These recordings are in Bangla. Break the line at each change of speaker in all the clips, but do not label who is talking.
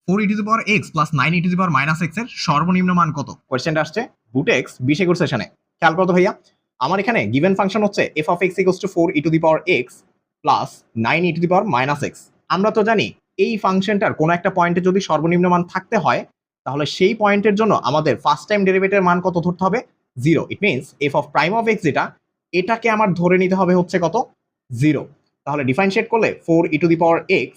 4e⁻x প্লাস 9e⁻x এর সর্বনিম্ন মান কত?
কোয়েশ্চেনটা আসছে বুটেক্স 20 একুর সেশনে। খেয়াল করো তো ভাইয়া, আমার এখানে গিভেন ফাংশন হচ্ছে f of x equals to 4e⁻x plus 9e⁻x। আমরা তো জানি এই ফাংশনটার কোনো একটা পয়েন্টে যদি সর্বনিম্ন মান থাকতে হয় তাহলে সেই পয়েন্টের জন্য আমাদের ফার্স্ট টাইম ডেরিভেটিভের মান কত ধরতে হবে? 0। It means f of prime of x যেটা, এটাকে আমার ধরে নিতে হবে হচ্ছে কত? 0। তাহলে ডিফারেন্সিয়েট করলে 4e⁻x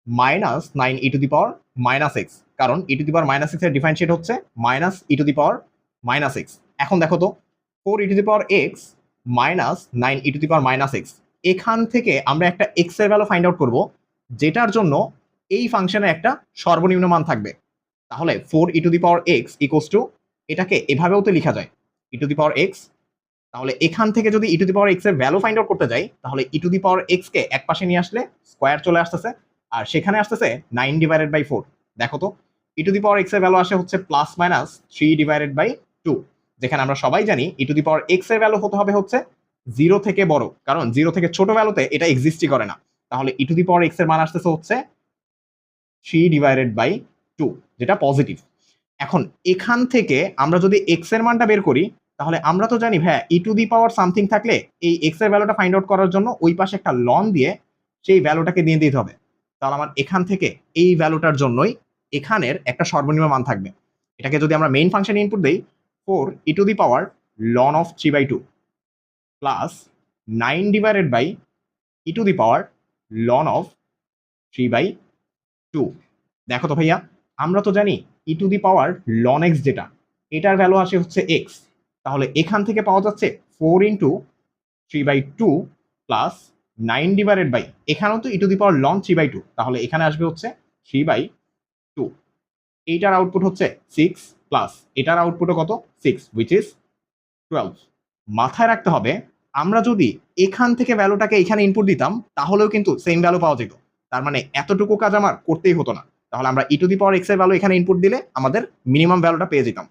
মাইনাস 9e⁻x, কারণ e⁻x এর ডিফারেন্সিয়েট হচ্ছে মাইনাস e⁻x। এখন দেখো তো 4e⁻x মাইনাস 9e⁻x, এখান থেকে আমরা একটা x এর ভ্যালু ফাইন্ড আউট করব যেটার জন্য এই ফাংশনের একটা সর্বনিম্ন মান থাকবে। তাহলে 4e⁻x ইকুয়ালস টু, এটাকে এভাবেও তো লেখা যায় e⁻x। তাহলে এখান থেকে যদি e⁻x এর ভ্যালু ফাইন্ড আউট করতে যাই তাহলে e⁻x কে এক পাশে নিয়ে আসলে স্কয়ার চলে আসতেছে, আর সেখানে আসতেছে 9/4। দেখো তো e⁻x এর ভ্যালু আসে হচ্ছে প্লাস মাইনাস 3/2, যেখানে আমরা সবাই জানি e⁻x এর ভ্যালু হতে হবে হচ্ছে 0 থেকে বড়, কারণ 0 থেকে ছোট ভ্যালুতে এটা এক্সিস্টই করে না। তাহলে e⁻x এর মান আসতেছে হচ্ছে 3/2, যেটা পজিটিভ। এখন এখান থেকে আমরা যদি x এর মানটা বের করি তাহলে আমরা তো জানি ভাইয়া e⁻ সামথিং থাকলে এই x এর ভ্যালুটা ফাইন্ড আউট করার জন্য ওই পাশে একটা লন দিয়ে সেই ভ্যালুটাকে দিয়ে দিতে হবে। তাহলে আমার এখান থেকে এই ভ্যালুটার জন্যই এখানের একটা সর্বনিম্ন মান থাকবে। এটাকে যদি আমরা মেইন ফাংশনে ইনপুট দেই 4e⁻ln of 3/2 plus 9/e⁻ln of 3/2। দেখো তো ভাইয়া, আমরা তো জানি e⁻ln x যেটা, এটার ভ্যালু আসে হচ্ছে x। তাহলে এখান থেকে পাওয়া যাচ্ছে 4 ইন্টু 3/2 প্লাস 9/, এখানেও তো e⁻ln 3/2, তাহলে এখানে আসবে হচ্ছে 3/2। এইটার আউটপুট হচ্ছে 6 প্লাস এটার আউটপুটও কত? 6, হুইচ ইজ 12। মাথায় রাখতে হবে আমরা যদি এখান থেকে ভ্যালুটাকে এখানে ইনপুট দিতাম তাহলেও কিন্তু সেম ভ্যালু পাওয়া যেত। তার মানে এতটুকু কাজ আমার করতেই হতো না। তাহলে আমরা e⁻x এর ভ্যালু এখানে ইনপুট দিলে আমাদের মিনিমাম ভ্যালুটা পেয়ে যেতাম।